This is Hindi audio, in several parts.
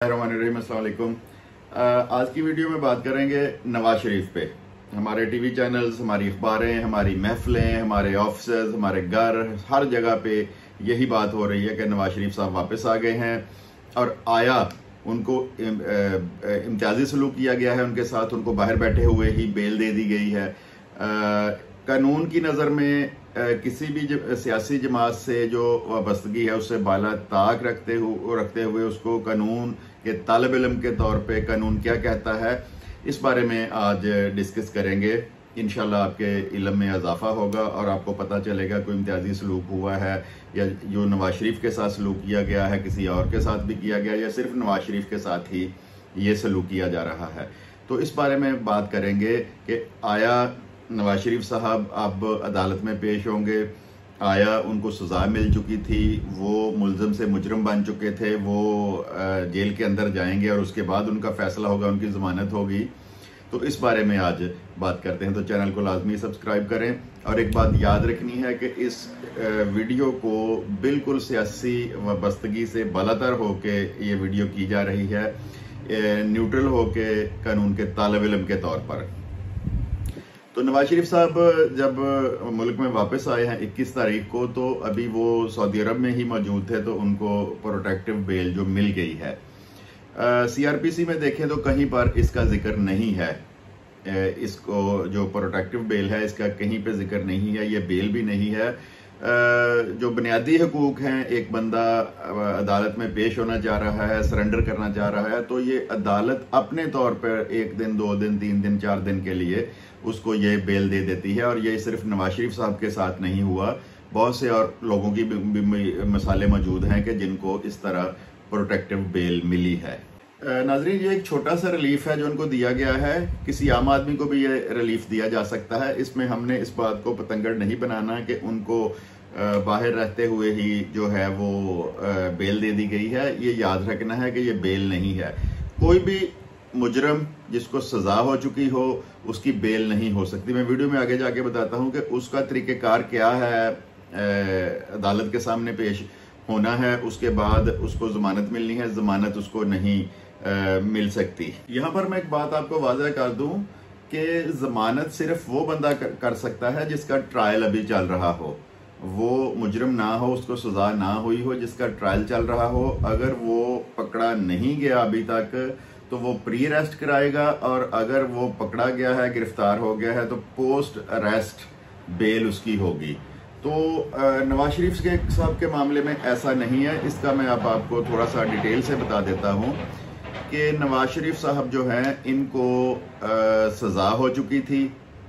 अस्सलाम वालेकुम। आज की वीडियो में बात करेंगे नवाज शरीफ पे। हमारे टीवी चैनल्स, हमारी अखबारें, हमारी महफिलें, हमारे ऑफिस, हमारे घर, हर जगह पे यही बात हो रही है कि नवाज शरीफ साहब वापस आ गए हैं और आया उनको इम्तियाजी सलूक किया गया है उनके साथ। उनको बाहर बैठे हुए ही बेल दे दी गई है। कानून की नज़र में किसी भी सियासी जमात से जो वाबस्तगी है उससे बाला ताक रखते हुए उसको कानून के तालिब इल्म के तौर पे कानून क्या कहता है, इस बारे में आज डिस्कस करेंगे। इंशाल्लाह आपके इल्म में इजाफा होगा और आपको पता चलेगा कोई इम्तियाजी सलूक हुआ है या जो नवाज शरीफ के साथ सलूक किया गया है किसी और के साथ भी किया गया या सिर्फ नवाज शरीफ के साथ ही ये सलूक किया जा रहा है। तो इस बारे में बात करेंगे कि आया नवाज शरीफ साहब अब अदालत में पेश होंगे, आया उनको सज़ा मिल चुकी थी, वो मुलज़म से मुजरम बन चुके थे, वो जेल के अंदर जाएंगे और उसके बाद उनका फैसला होगा, उनकी ज़मानत होगी। तो इस बारे में आज बात करते हैं। तो चैनल को लाजमी सब्सक्राइब करें और एक बात याद रखनी है कि इस वीडियो को बिल्कुल सियासी वाबस्तगी से बालातर होके ये वीडियो की जा रही है, न्यूट्रल होके कानून के तालिब इल्म के तौर पर। तो नवाज शरीफ साहब जब मुल्क में वापस आए हैं 21 तारीख को, तो अभी वो सऊदी अरब में ही मौजूद थे, तो उनको प्रोटेक्टिव बेल जो मिल गई है। सीआरपीसी में देखें तो कहीं पर इसका जिक्र नहीं है। इसको जो प्रोटेक्टिव बेल है इसका कहीं पे जिक्र नहीं है, ये बेल भी नहीं है। जो बुनियादी हकूक हैं, एक बंदा अदालत में पेश होना चाह रहा है, सरेंडर करना चाह रहा है, तो ये अदालत अपने तौर पर 1 दिन 2 दिन 3 दिन 4 दिन के लिए उसको ये बेल दे देती है। और ये सिर्फ नवाज शरीफ साहब के साथ नहीं हुआ, बहुत से और लोगों की भी मिसालें मौजूद हैं कि जिनको इस तरह प्रोटेक्टिव बेल मिली है। नाजरीन, ये एक छोटा सा रिलीफ है जो उनको दिया गया है। किसी आम आदमी को भी ये रिलीफ दिया जा सकता है। इसमें हमने इस बात को पतंगड़ नहीं बनाना कि उनको बाहर रहते हुए ही जो है वो बेल दे दी गई है। ये याद रखना है कि ये बेल नहीं है। कोई भी मुजरम जिसको सजा हो चुकी हो उसकी बेल नहीं हो सकती। मैं वीडियो में आगे जाके बताता हूँ कि उसका तरीक़ेकार क्या है। अदालत के सामने पेश होना है, उसके बाद उसको जमानत मिलनी है, जमानत उसको नहीं मिल सकती। यहाँ पर मैं एक बात आपको वाज़ह कर दूं कि जमानत सिर्फ वो बंदा कर सकता है जिसका ट्रायल अभी चल रहा हो, वो मुजरम ना हो, उसको सजा ना हुई हो, जिसका ट्रायल चल रहा हो। अगर वो पकड़ा नहीं गया अभी तक तो वो प्री अरेस्ट कराएगा, और अगर वो पकड़ा गया है, गिरफ्तार हो गया है, तो पोस्ट अरेस्ट बेल उसकी होगी। तो नवाज शरीफ साहब के मामले में ऐसा नहीं है। इसका मैं अब आपको थोड़ा सा डिटेल से बता देता हूँ कि नवाज शरीफ साहब जो हैं इनको सज़ा हो चुकी थी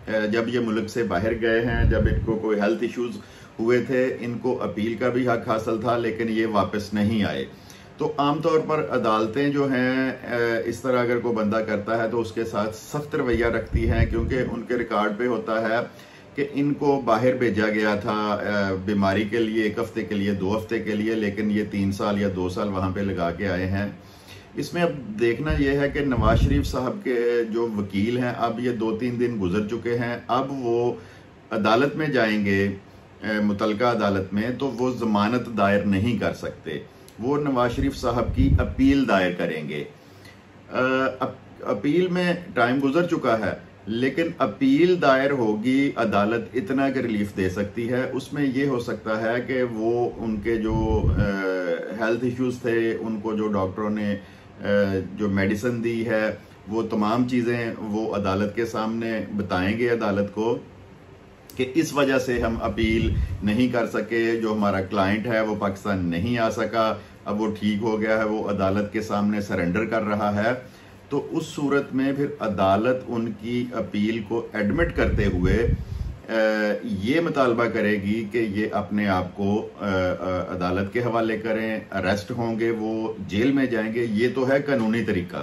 जब ये मुल्क से बाहर गए हैं। जब इनको कोई हेल्थ इश्यूज हुए थे, इनको अपील का भी हक हासिल था, लेकिन ये वापस नहीं आए। तो आमतौर पर अदालतें जो हैं इस तरह अगर कोई बंदा करता है तो उसके साथ सख्त रवैया रखती हैं, क्योंकि उनके रिकॉर्ड पे होता है कि इनको बाहर भेजा गया था बीमारी के लिए 1 हफ्ते के लिए, 2 हफ्ते के लिए, लेकिन ये 3 साल या 2 साल वहाँ पे लगा के आए हैं। इसमें अब देखना यह है कि नवाज शरीफ साहब के जो वकील हैं, अब ये 2-3 दिन गुजर चुके हैं, अब वो अदालत में जाएंगे, मुतलका अदालत में, तो वो जमानत दायर नहीं कर सकते। वो नवाज शरीफ साहब की अपील दायर करेंगे। अपील में टाइम गुजर चुका है, लेकिन अपील दायर होगी, अदालत इतना के रिलीफ दे सकती है। उसमें यह हो सकता है कि वो उनके जो हेल्थ इश्यूज थे, उनको जो डॉक्टरों ने जो मेडिसिन दी है, वो तमाम चीज़ें वो अदालत के सामने बताएंगे अदालत को कि इस वजह से हम अपील नहीं कर सके, जो हमारा क्लाइंट है वो पाकिस्तान नहीं आ सका, अब वो ठीक हो गया है, वो अदालत के सामने सरेंडर कर रहा है। तो उस सूरत में फिर अदालत उनकी अपील को एडमिट करते हुए ये मुतालबा करेगी कि ये अपने आप को अदालत के हवाले करें, अरेस्ट होंगे, वो जेल में जाएंगे। ये तो है कानूनी तरीका।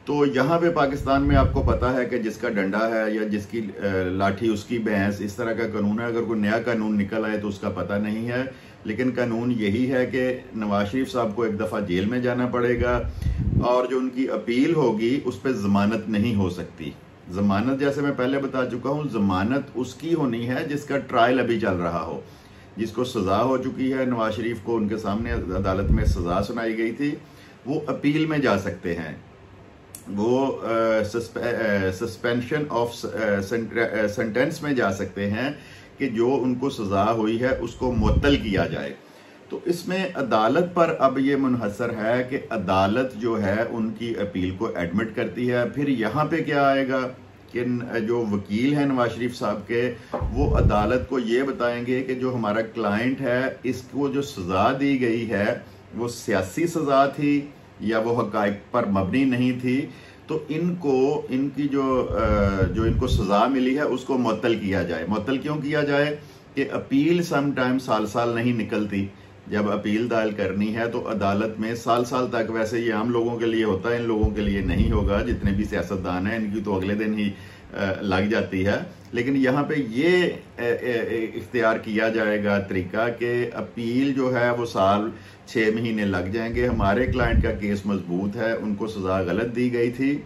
तो यहाँ पे पाकिस्तान में आपको पता है कि जिसका डंडा है या जिसकी लाठी उसकी भैंस, इस तरह का कानून है। अगर कोई नया कानून निकल आए तो उसका पता नहीं है, लेकिन कानून यही है कि नवाज शरीफ साहब को एक दफ़ा जेल में जाना पड़ेगा और जो उनकी अपील होगी उस पर जमानत नहीं हो सकती। जमानत, जैसे मैं पहले बता चुका हूँ, जमानत उसकी होनी है जिसका ट्रायल अभी चल रहा हो, जिसको सजा हो चुकी है। नवाज शरीफ को उनके सामने अदालत में सजा सुनाई गई थी, वो अपील में जा सकते हैं, वो सस्पेंशन ऑफ सेंटेंस में जा सकते हैं कि जो उनको सजा हुई है उसको मुअत्तल किया जाए। तो इसमें अदालत पर अब ये मुनहसर है कि अदालत जो है उनकी अपील को एडमिट करती है। फिर यहाँ पे क्या आएगा कि जो वकील हैं नवाज शरीफ साहब के, वो अदालत को ये बताएंगे कि जो हमारा क्लाइंट है इसको जो सजा दी गई है वो सियासी सजा थी या वो हकाइक पर मबनी नहीं थी, तो इनकी जो इनको सजा मिली है उसको मुअत्तल किया जाए। मुअत्तल क्यों किया जाए कि अपील समटाइम साल साल नहीं निकलती। जब अपील दायर करनी है तो अदालत में साल साल तक, वैसे ये आम लोगों के लिए होता है, इन लोगों के लिए नहीं होगा, जितने भी सियासतदान हैं इनकी तो अगले दिन ही लग जाती है। लेकिन यहाँ पे ये इख्तियार किया जाएगा तरीका कि अपील जो है वो साल 6 महीने लग जाएंगे। हमारे क्लाइंट का केस मजबूत है, उनको सजा गलत दी गई थी,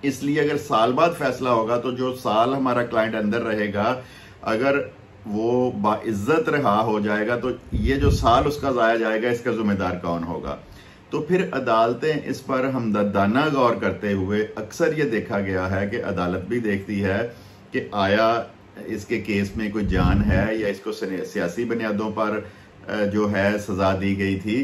इसलिए अगर साल बाद फैसला होगा तो जो साल हमारा क्लाइंट अंदर रहेगा अगर वो बाइज्जत रहा हो जाएगा तो ये जो साल उसका जाया जाएगा इसका जिम्मेदार कौन होगा। तो फिर अदालतें इस पर हमदर्दाना गौर करते हुए, अक्सर ये देखा गया है कि अदालत भी देखती है कि आया इसके केस में कोई जान है या इसको सियासी बुनियादों पर जो है सजा दी गई थी,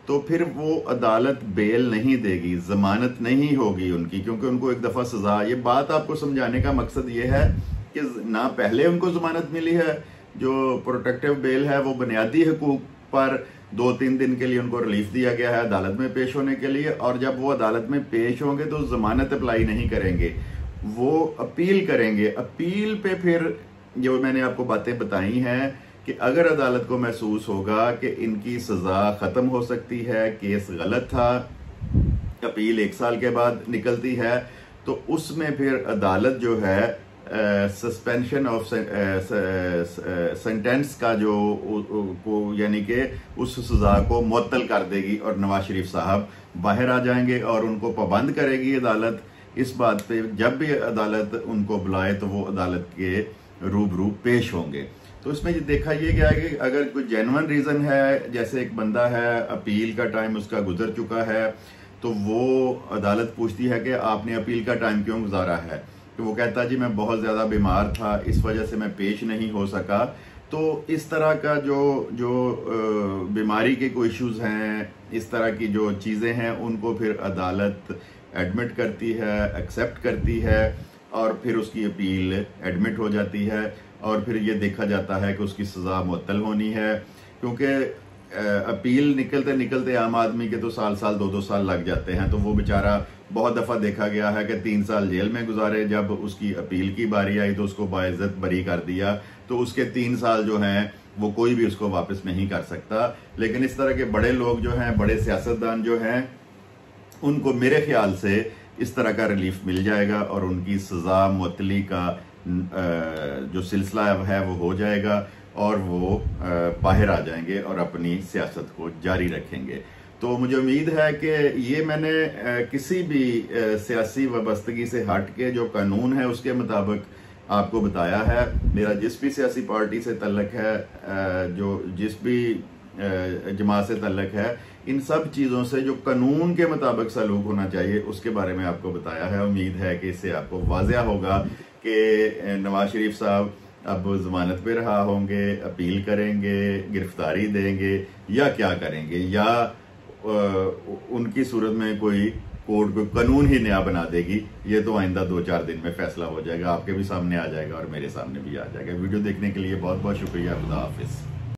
तो फिर वो अदालत बेल नहीं देगी, जमानत नहीं होगी उनकी, क्योंकि उनको एक दफा सजा। ये बात आपको समझाने का मकसद ये है कि ना पहले उनको जमानत मिली है, जो प्रोटेक्टिव बेल है वो बुनियादी हकूक पर 2-3 दिन के लिए उनको रिलीफ दिया गया है अदालत में पेश होने के लिए, और जब वो अदालत में पेश होंगे तो जमानत अप्लाई नहीं करेंगे, वो अपील करेंगे। अपील पे फिर जो मैंने आपको बातें बताई हैं कि अगर अदालत को महसूस होगा कि इनकी सजा खत्म हो सकती है, केस गलत था, अपील 1 साल के बाद निकलती है, तो उसमें फिर अदालत जो है सस्पेंशन ऑफ सेंटेंस का जो यानी कि उस सजा को मुअत्तल कर देगी और नवाज शरीफ साहब बाहर आ जाएंगे और उनको पाबंद करेगी अदालत इस बात पे, जब भी अदालत उनको बुलाए तो वो अदालत के रूबरू पेश होंगे। तो इसमें देखा ये गया कि अगर कोई जेन्युइन रीजन है, जैसे एक बंदा है अपील का टाइम उसका गुजर चुका है, तो वो अदालत पूछती है कि आपने अपील का टाइम क्यों गुजारा है, तो वो कहता जी मैं बहुत ज़्यादा बीमार था, इस वजह से मैं पेश नहीं हो सका। तो इस तरह का जो बीमारी के कोई इश्यूज़ हैं, इस तरह की जो चीज़ें हैं, उनको फिर अदालत एडमिट करती है, एक्सेप्ट करती है, और फिर उसकी अपील एडमिट हो जाती है, और फिर ये देखा जाता है कि उसकी सज़ा मुअत्तल होनी है, क्योंकि अपील निकलते निकलते आम आदमी के तो साल 2-2 साल लग जाते हैं। तो वो बेचारा बहुत दफ़ा देखा गया है कि 3 साल जेल में गुजारे, जब उसकी अपील की बारी आई तो उसको बाइज्जत बरी कर दिया, तो उसके 3 साल जो हैं वो कोई भी उसको वापस नहीं कर सकता। लेकिन इस तरह के बड़े लोग जो हैं, बड़े सियासतदान जो हैं, उनको मेरे ख्याल से इस तरह का रिलीफ मिल जाएगा और उनकी सज़ा मुअत्तली का जो सिलसिला है वो हो जाएगा और वो बाहर आ जाएंगे और अपनी सियासत को जारी रखेंगे। तो मुझे उम्मीद है कि ये मैंने किसी भी सियासी वाबस्तगी से हट के जो कानून है उसके मुताबिक आपको बताया है। मेरा जिस भी सियासी पार्टी से तल्लक है, जो जिस भी जमात से तल्लक है, इन सब चीज़ों से जो कानून के मुताबिक सलूक होना चाहिए उसके बारे में आपको बताया है। उम्मीद है कि इससे आपको वाज़ेह होगा कि नवाज शरीफ साहब अब जमानत पे रहा होंगे, अपील करेंगे, गिरफ्तारी देंगे या क्या करेंगे, या उनकी सूरत में कोई कोर्ट को कानून ही नया बना देगी। ये तो आइंदा 2-4 दिन में फैसला हो जाएगा, आपके भी सामने आ जाएगा और मेरे सामने भी आ जाएगा। वीडियो देखने के लिए बहुत बहुत शुक्रिया। खुदा हाफिज।